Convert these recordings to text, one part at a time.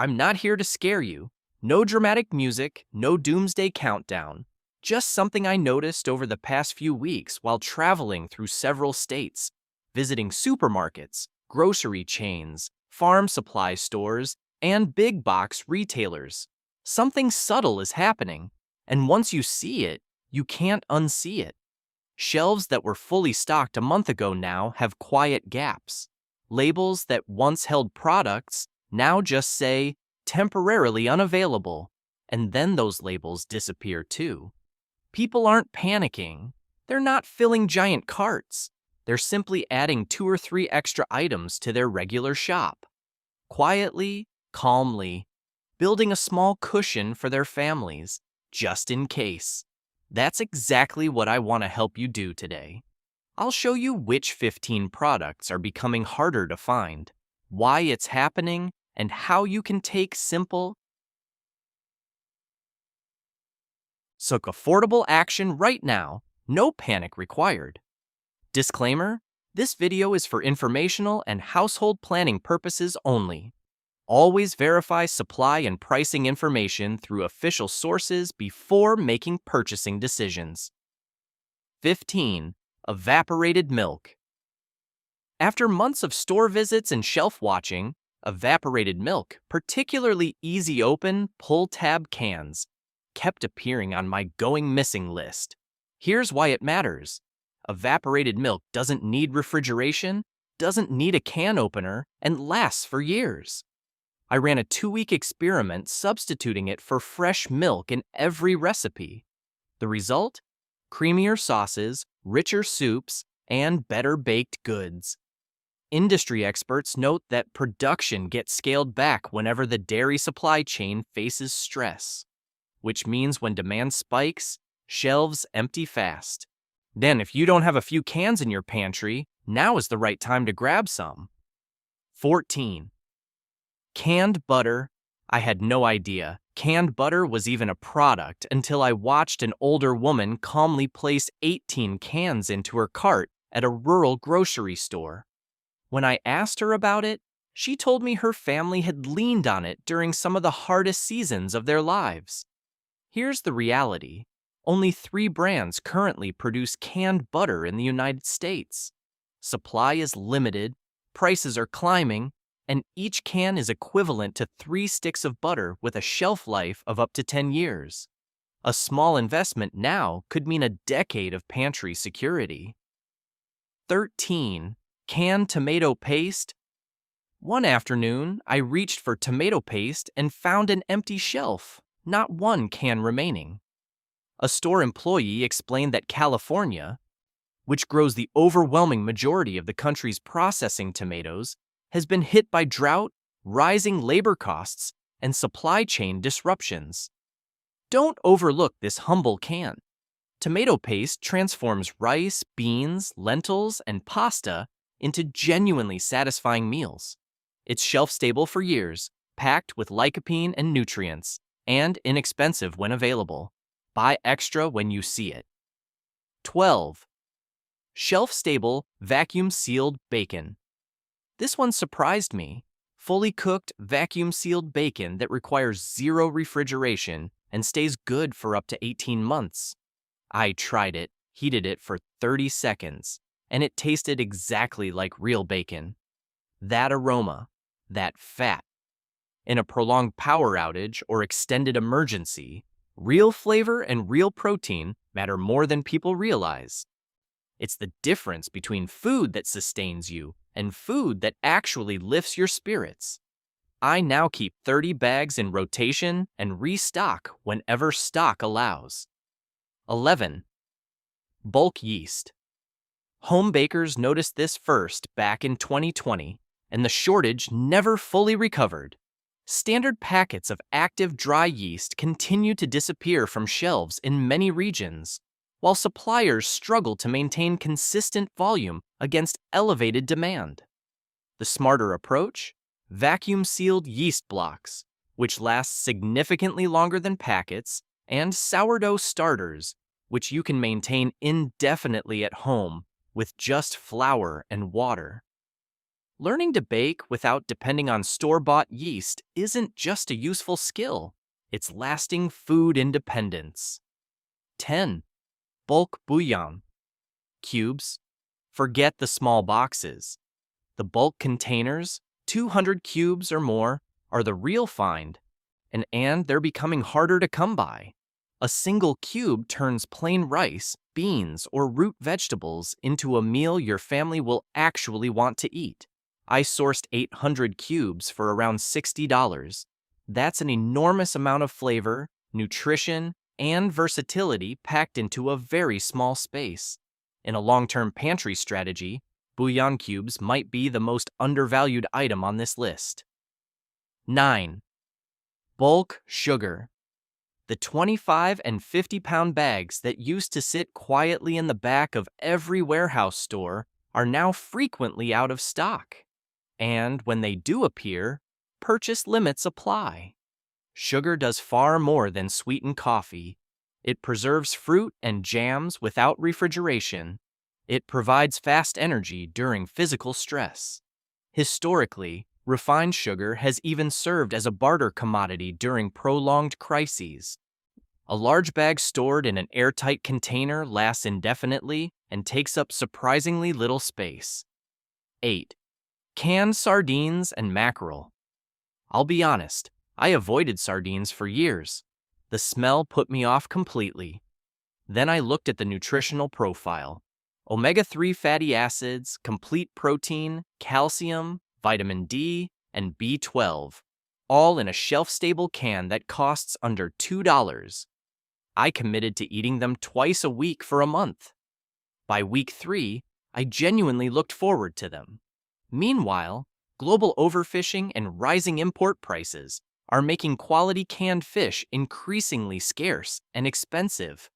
I'm not here to scare you. No dramatic music, no doomsday countdown. Just something I noticed over the past few weeks while traveling through several states, visiting supermarkets, grocery chains, farm supply stores, and big box retailers. Something subtle is happening, and once you see it, you can't unsee it. Shelves that were fully stocked a month ago now have quiet gaps. Labels that once held products now just say temporarily unavailable, and then those labels disappear too. People aren't panicking. They're not filling giant carts. They're simply adding 2 or 3 extra items to their regular shop. Quietly, calmly, building a small cushion for their families, just in case. That's exactly what I want to help you do today. I'll show you which 15 products are becoming harder to find, why it's happening, and how you can take simple, affordable action right now. No panic required. Disclaimer: this video is for informational and household planning purposes only. Always verify supply and pricing information through official sources before making purchasing decisions. 15. Evaporated milk. After months of store visits and shelf watching, evaporated milk, particularly easy open, pull tab cans, kept appearing on my going missing list. Here's why it matters. Evaporated milk doesn't need refrigeration, doesn't need a can opener, and lasts for years. I ran a 2-week experiment substituting it for fresh milk in every recipe. The result? Creamier sauces, richer soups, and better baked goods. Industry experts note that production gets scaled back whenever the dairy supply chain faces stress, which means when demand spikes, shelves empty fast. Then if you don't have a few cans in your pantry, now is the right time to grab some. 14. Canned butter. I had no idea canned butter was even a product until I watched an older woman calmly place 18 cans into her cart at a rural grocery store. When I asked her about it, she told me her family had leaned on it during some of the hardest seasons of their lives. Here's the reality. Only 3 brands currently produce canned butter in the United States. Supply is limited, prices are climbing, and each can is equivalent to 3 sticks of butter with a shelf life of up to 10 years. A small investment now could mean a decade of pantry security. 13. Canned tomato paste. One afternoon, I reached for tomato paste and found an empty shelf, not one can remaining. A store employee explained that California, which grows the overwhelming majority of the country's processing tomatoes, has been hit by drought, rising labor costs, and supply chain disruptions. Don't overlook this humble can. Tomato paste transforms rice, beans, lentils, and pasta into genuinely satisfying meals. It's shelf-stable for years, packed with lycopene and nutrients, and inexpensive when available. Buy extra when you see it. 12. Shelf-stable, vacuum-sealed bacon. This one surprised me. Fully cooked, vacuum-sealed bacon that requires 0 refrigeration and stays good for up to 18 months. I tried it, heated it for 30 seconds, and it tasted exactly like real bacon. That aroma, that fat. In a prolonged power outage or extended emergency, real flavor and real protein matter more than people realize. It's the difference between food that sustains you and food that actually lifts your spirits. I now keep 30 bags in rotation and restock whenever stock allows. 11. Bulk yeast. Home bakers noticed this first back in 2020, and the shortage never fully recovered. Standard packets of active dry yeast continue to disappear from shelves in many regions, while suppliers struggle to maintain consistent volume against elevated demand. The smarter approach? Vacuum-sealed yeast blocks, which last significantly longer than packets, and sourdough starters, which you can maintain indefinitely at home with just flour and water. Learning to bake without depending on store-bought yeast isn't just a useful skill, it's lasting food independence. 10. Bulk bouillon. Cubes. Forget the small boxes. The bulk containers, 200 cubes or more, are the real find, and they're becoming harder to come by. A single cube turns plain rice, beans, or root vegetables into a meal your family will actually want to eat. I sourced 800 cubes for around $60. That's an enormous amount of flavor, nutrition, and versatility packed into a very small space. In a long-term pantry strategy, bouillon cubes might be the most undervalued item on this list. 9. Bulk sugar. The 25 and 50-pound bags that used to sit quietly in the back of every warehouse store are now frequently out of stock. And when they do appear, purchase limits apply. Sugar does far more than sweeten coffee. It preserves fruit and jams without refrigeration. It provides fast energy during physical stress. Historically, refined sugar has even served as a barter commodity during prolonged crises. A large bag stored in an airtight container lasts indefinitely and takes up surprisingly little space. 8. Canned sardines and mackerel. I'll be honest, I avoided sardines for years. The smell put me off completely. Then I looked at the nutritional profile. Omega-3 fatty acids, complete protein, calcium, vitamin D, and B12, all in a shelf-stable can that costs under $2. I committed to eating them twice a week for a month. By week 3, I genuinely looked forward to them. Meanwhile, global overfishing and rising import prices are making quality canned fish increasingly scarce and expensive.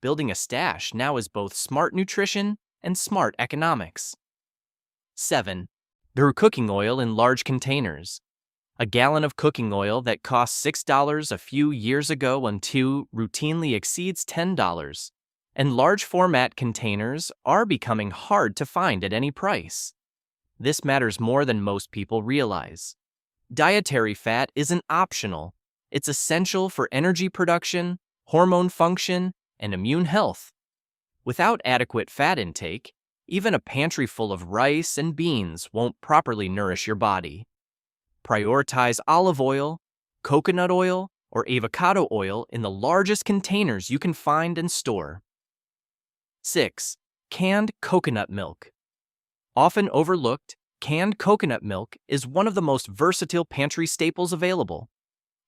Building a stash now is both smart nutrition and smart economics. 7. Brew cooking oil in large containers. A gallon of cooking oil that cost $6 a few years ago routinely exceeds $10, and large format containers are becoming hard to find at any price. This matters more than most people realize. Dietary fat isn't optional. It's essential for energy production, hormone function, and immune health. Without adequate fat intake, even a pantry full of rice and beans won't properly nourish your body. Prioritize olive oil, coconut oil, or avocado oil in the largest containers you can find and store. 6. Canned coconut milk. Often overlooked, canned coconut milk is one of the most versatile pantry staples available.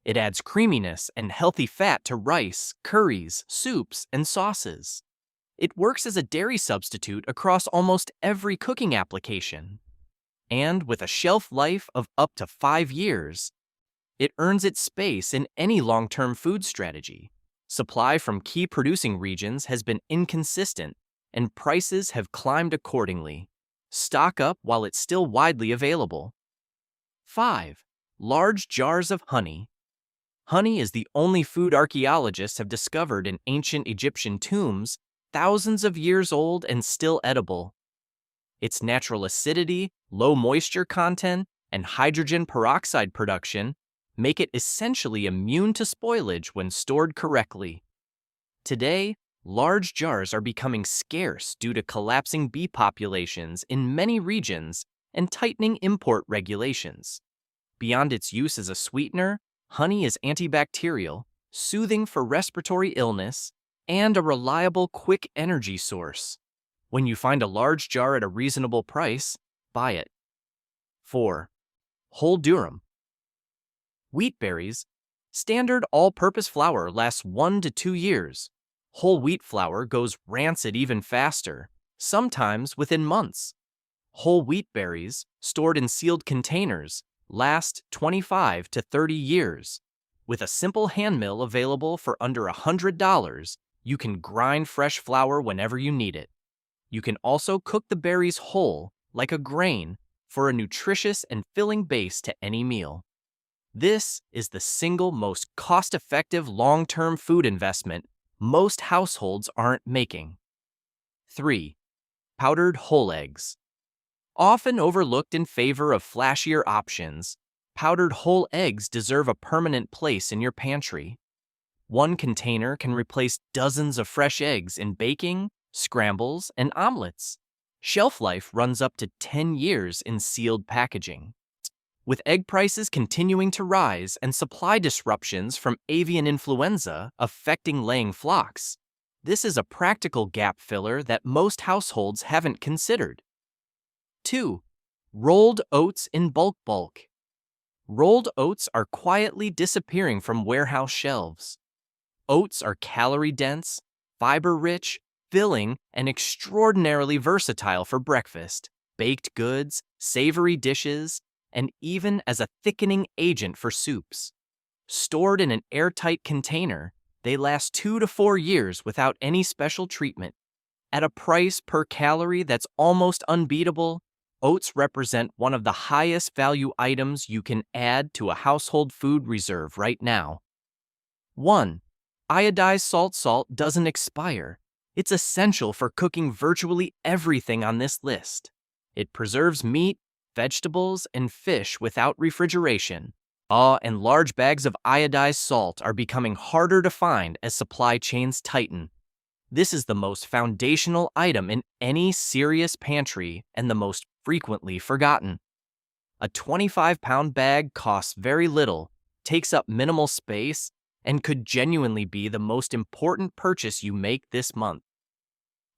It adds creaminess and healthy fat to rice, curries, soups, and sauces. It works as a dairy substitute across almost every cooking application. And with a shelf life of up to 5 years, it earns its space in any long-term food strategy. Supply from key producing regions has been inconsistent, and prices have climbed accordingly. Stock up while it's still widely available. 5. Large jars of honey. Honey is the only food archaeologists have discovered in ancient Egyptian tombs, thousands of years old and still edible. Its natural acidity, low moisture content, and hydrogen peroxide production make it essentially immune to spoilage when stored correctly. Today, large jars are becoming scarce due to collapsing bee populations in many regions and tightening import regulations. Beyond its use as a sweetener, honey is antibacterial, soothing for respiratory illness, and a reliable, quick energy source. When you find a large jar at a reasonable price, buy it. 4. Whole durum. Wheat berries. Standard all-purpose flour lasts 1 to 2 years. Whole wheat flour goes rancid even faster, sometimes within months. Whole wheat berries, stored in sealed containers, last 25 to 30 years. With a simple hand mill available for under $100, you can grind fresh flour whenever you need it. You can also cook the berries whole, like a grain, for a nutritious and filling base to any meal. This is the single most cost-effective long-term food investment most households aren't making. 3. Powdered whole eggs. Often overlooked in favor of flashier options, powdered whole eggs deserve a permanent place in your pantry. One container can replace dozens of fresh eggs in baking, scrambles, and omelets. Shelf life runs up to 10 years in sealed packaging. With egg prices continuing to rise and supply disruptions from avian influenza affecting laying flocks, this is a practical gap filler that most households haven't considered. 2. Rolled oats in bulk. Rolled oats are quietly disappearing from warehouse shelves. Oats are calorie-dense, fiber-rich, filling, and extraordinarily versatile for breakfast, baked goods, savory dishes, and even as a thickening agent for soups. Stored in an airtight container, they last 2 to 4 years without any special treatment. At a price per calorie that's almost unbeatable, oats represent one of the highest value items you can add to a household food reserve right now. 1. Iodized salt doesn't expire. It's essential for cooking virtually everything on this list. It preserves meat, vegetables, and fish without refrigeration. And large bags of iodized salt are becoming harder to find as supply chains tighten. This is the most foundational item in any serious pantry and the most frequently forgotten. A 25-pound bag costs very little, takes up minimal space, and could genuinely be the most important purchase you make this month.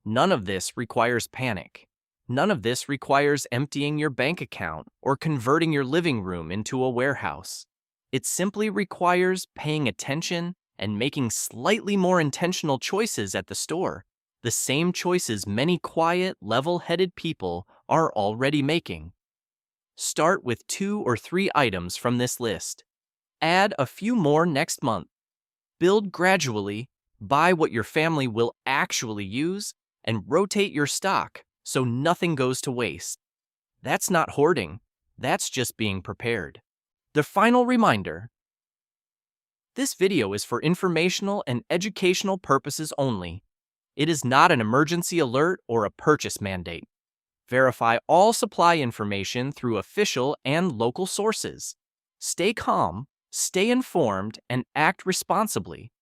None of this requires panic. None of this requires emptying your bank account or converting your living room into a warehouse. It simply requires paying attention and making slightly more intentional choices at the store, the same choices many quiet, level-headed people are already making. Start with 2 or 3 items from this list. Add a few more next month. Build gradually, buy what your family will actually use, and rotate your stock so nothing goes to waste. That's not hoarding, that's just being prepared. The final reminder: this video is for informational and educational purposes only. It is not an emergency alert or a purchase mandate. Verify all supply information through official and local sources. Stay calm, stay informed, and act responsibly.